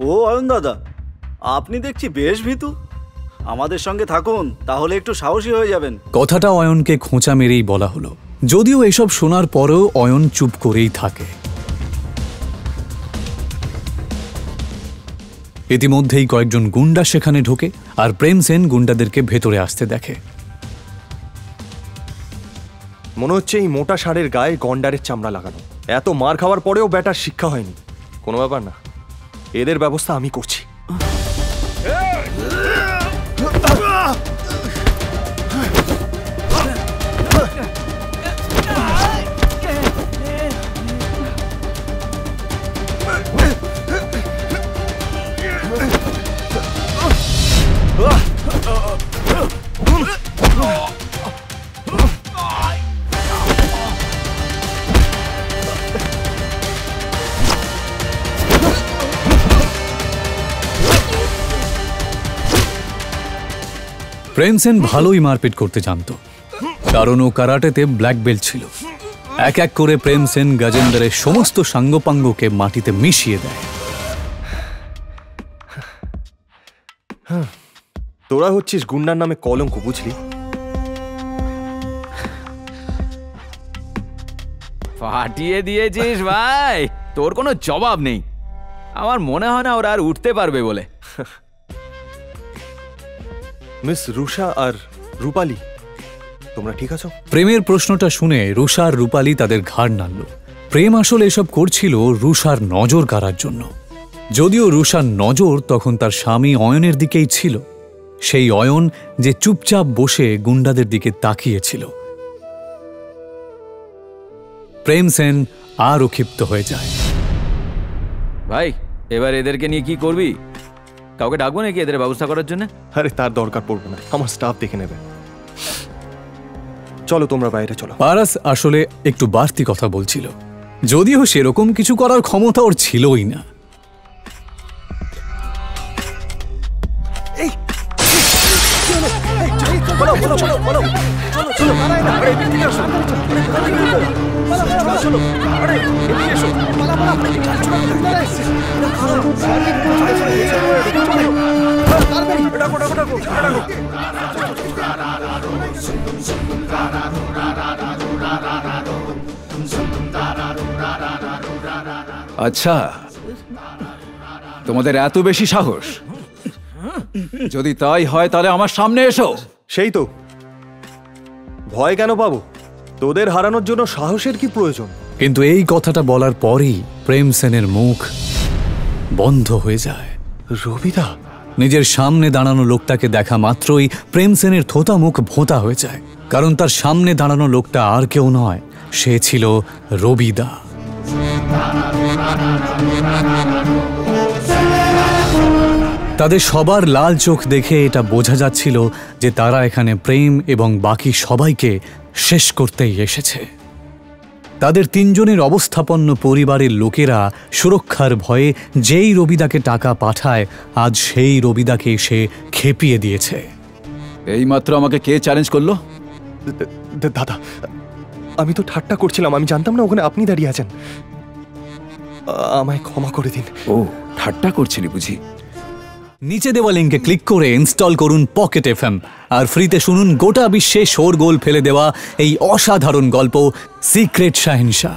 ও অয়ন দাদা, আপনি দেখছি বেশ ভীতু। আমাদের সঙ্গে থাকুন, তাহলে একটু সাহসী হয়ে যাবেন। কথাটা অয়নকে খোঁচা মেরেই বলা হলো, যদিও এসব শোনার পরেও অয়ন চুপ করেই থাকে। ইতিমধ্যেই কয়েকজন গুন্ডা সেখানে ঢোকে আর প্রেম সেন গুন্ডাদেরকে ভেতরে আসতে দেখে। মনে হচ্ছে এই মোটা ষাঁড়ের গায়ে গন্ডারের চামড়া লাগানো। এত মার খাওয়ার পরেও ব্যাটার শিক্ষা হয়নি। কোনো ব্যাপার না, এদের ব্যবস্থা আমি করছি। প্রেম সেন ভালোই মারপিট করতে জানত, কারণ ও কারাটেতে ব্ল্যাক বেল্ট ছিল। এক এক করে প্রেম সেন গজেন্দ্রের সমস্ত সাঙ্গপাঙ্গকে মাটিতে মিশিয়ে দেয়। তোরা হচ্ছিস গুন্ডার নামে কলঙ্ক, বুঝলি? ফাটিয়ে দিয়েছিস ভাই, তোর কোনো জবাব নেই। আমার মনে হয় না ওরা আর উঠতে পারবে বলে। মিস রুষা আর রূপালী, তোমরা ঠিক আছো? প্রেমের প্রশ্নটা শুনে রুষা আর রূপালী তাদের ঘাড় নাড়ল। প্রেম আসলে এসব করছিল রুষার নজর কাড়ার জন্য। যদিও রুষার নজর তখন তার স্বামী অয়নের দিকেই ছিল, সেই অয়ন যে চুপচাপ বসে গুন্ডাদের দিকে তাকিয়েছিল। প্রেম সেন আরও ক্ষিপ্ত হয়ে যায়। ভাই, এবার এদেরকে নিয়ে কি করবি? কাউকে ডাকবো নাকি এদের ব্যবস্থা করার জন্য? আরে তার দরকার পড়বে না, আমার স্টাফ দেখে নেবে। চলো তোমরা বাইরে চলো। পারাস আসলে একটু বাড়তি কথা বলছিল, যদিও সেরকম কিছু করার ক্ষমতা ওর ছিলই না। আচ্ছা, তোমাদের এত বেশি সাহস? যদি তাই হয় তাহলে আমার সামনে এসো। সেই তো, ভয় কেন পাবো? তোদের হারানোর জন্য সাহসের কি প্রয়োজন? কিন্তু এই কথাটা বলার পরই প্রেম সেনের মুখ বন্ধ হয়ে যায়। রবিদা! নিজের সামনে দাঁড়ানো লোকটাকে দেখা মাত্রই প্রেম সেনের থোতা মুখ ভোঁতা হয়ে যায়, কারণ তার সামনে দাঁড়ানো লোকটা আর কেউ নয়, সে ছিল রবিদা। তাদের সবার লাল চোখ দেখে এটা বোঝা যাচ্ছিল যে তারা এখানে প্রেম এবং বাকি সবাইকে শেষ করতেই এসেছে। তাদের তিনজনের অবস্থাপন্ন পরিবারের লোকেরা সুরক্ষার ভয়ে যেই রবিদাকে টাকা পাঠায়, আজ সেই রবিদাকে সে খেপিয়ে দিয়েছে। এইমাত্র আমাকে কে চ্যালেঞ্জ করলো? দাদা, আমি তো ঠাট্টা করছিলাম, আমি জানতাম না ওখানে আপনি দাঁড়িয়ে আছেন। আমায় ক্ষমা করে দিন। ও, ঠাট্টা করছিলি বুঝি? নিচে দেওয়া লিঙ্কে ক্লিক করে ইনস্টল করুন পকেট এফএম আর ফ্রিতে শুনুন গোটা বিশ্বে শোরগোল ফেলে দেওয়া এই অসাধারণ গল্প সিক্রেট শাহেনশাহ।